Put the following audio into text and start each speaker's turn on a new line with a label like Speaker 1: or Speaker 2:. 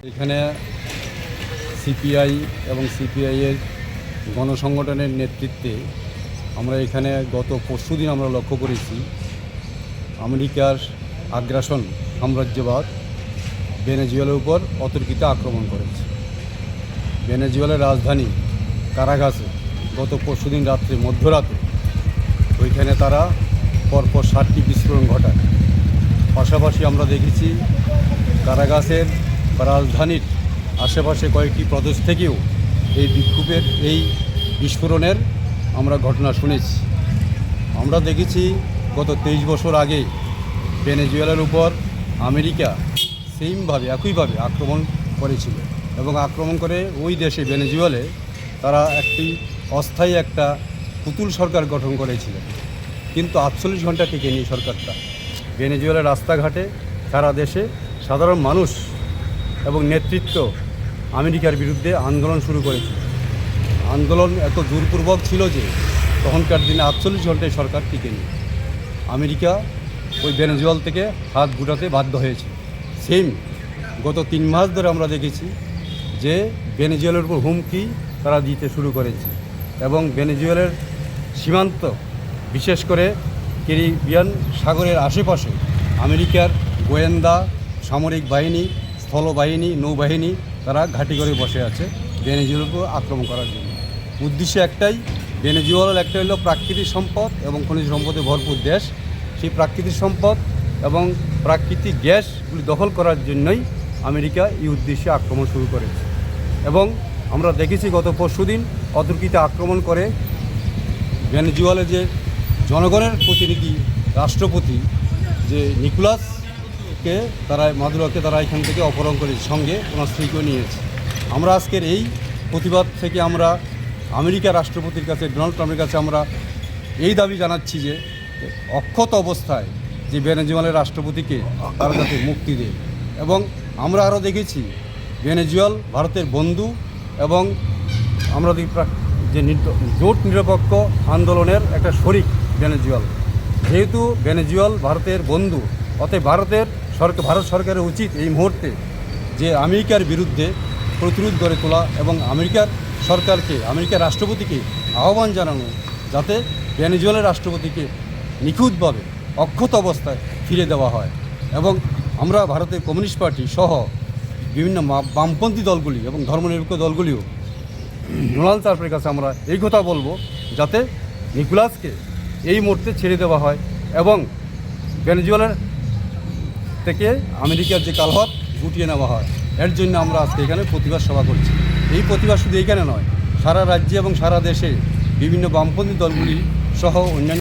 Speaker 1: এখানে সিপিআই এবং সিপিআইয়ের গণসংগঠনের নেতৃত্বে আমরা এখানে গত পরশুদিন আমরা লক্ষ্য করেছি আমেরিকার আগ্রাসন সাম্রাজ্যবাদ ভেনেজুয়েলার উপর অতর্কিত আক্রমণ করেছে। ভেনেজুয়েলার রাজধানী কারাগাসে গত পরশুদিন রাত্রে মধ্যরাতে ওইখানে তারা পরপর 7টি বিস্ফোরণ ঘটায়। পাশাপাশি আমরা দেখেছি কারাগাসের বা রাজধানীর আশেপাশে কয়েকটি প্রদেশ থেকেও এই বিক্ষোভের এই বিস্ফোরণের আমরা ঘটনা শুনেছি। আমরা দেখেছি গত 23 বছর আগে ভেনেজুয়েলার উপর আমেরিকা একইভাবে আক্রমণ করেছিল এবং আক্রমণ করে ওই দেশে ভেনেজুয়েলে তারা একটি অস্থায়ী একটা পুতুল সরকার গঠন করেছিলেন, কিন্তু 48 ঘন্টা টিকেনি সরকারটা। ভেনেজুয়েলার রাস্তাঘাটে সারা দেশে সাধারণ মানুষ এবং নেতৃত্ব আমেরিকার বিরুদ্ধে আন্দোলন শুরু করেছিল। আন্দোলন এত জোরপূর্বক ছিল যে তখনকার দিনে 48 ঘন্টায় সরকার টিকেনি। আমেরিকা ওই ভেনেজুয়েলা থেকে হাত গুটাতে বাধ্য হয়েছে। সেম গত 3 মাস ধরে আমরা দেখেছি যে ভেনেজুয়েলার উপর হুমকি তারা দিতে শুরু করেছে এবং ভেনেজুয়েলার সীমান্ত বিশেষ করে ক্যারিবিয়ান সাগরের আশেপাশে আমেরিকার গোয়েন্দা, সামরিক বাহিনী, স্থলবাহিনী, নৌবাহিনী তারা ঘাঁটি করে বসে আছে ভেনেজুয়েলার উপর আক্রমণ করার জন্য। উদ্দেশ্য একটাই, ভেনেজুয়েলার একটা হলো প্রাকৃতিক সম্পদ এবং খনিজ সম্পদে ভরপুর দেশ। সেই প্রাকৃতিক সম্পদ এবং প্রাকৃতিক গ্যাসগুলি দখল করার জন্যই আমেরিকা এই উদ্দেশ্যে আক্রমণ শুরু করেছে। এবং আমরা দেখেছি গত পরশুদিন অতর্কিত আক্রমণ করে ভেনেজুয়েলার যে জনগণের প্রতিনিধি রাষ্ট্রপতি যে নিকোলাসকে মাদুরোকে তারা এখান থেকে অপহরণ করেছে, সঙ্গে ওনার স্ত্রীকেও নিয়েছে। আমরা আজকের এই প্রতিবাদ থেকে আমরা আমেরিকার রাষ্ট্রপতির কাছে, ডোনাল্ড ট্রাম্পের কাছে আমরা এই দাবি জানাচ্ছি যে অক্ষত অবস্থায় যে ভেনেজুয়েলার রাষ্ট্রপতিকে তারা যাতে মুক্তি দেয়। এবং আমরা আরও দেখেছি ভেনেজুয়েল ভারতের বন্ধু এবং আমরা যে জোট নিরপেক্ষ আন্দোলনের একটা শরিক ভেনেজুয়েল। যেহেতু ভেনেজুয়েল ভারতের বন্ধু, অতএব ভারত সরকারের উচিত এই মুহূর্তে যে আমেরিকার বিরুদ্ধে প্রতিরোধ গড়ে তোলা এবং আমেরিকার রাষ্ট্রপতিকে আহ্বান জানানো যাতে ভেনেজুয়েলার রাষ্ট্রপতিকে নিখুঁতভাবে অক্ষত অবস্থায় ফিরে দেওয়া হয়। এবং আমরা ভারতের কমিউনিস্ট পার্টি সহ বিভিন্ন বামপন্থী দলগুলি এবং ধর্মনিরপেক্ষ দলগুলিও ডোনাল্ড ট্রাম্পের কাছে আমরা এই কথা বলবো যাতে নিকোলাসকে এই মুহূর্তে ছেড়ে দেওয়া হয় এবং ভেনেজুয়েলার থেকে আমেরিকার যে কালহত গুটিয়ে নেওয়া হয়। এর জন্য আমরা আজকে এখানে প্রতিবাদ সভা করছি। এই প্রতিবাদ শুধু এইখানে নয়, সারা রাজ্যে এবং সারা দেশে বিভিন্ন বামপন্থী দলগুলি সহ অন্যান্য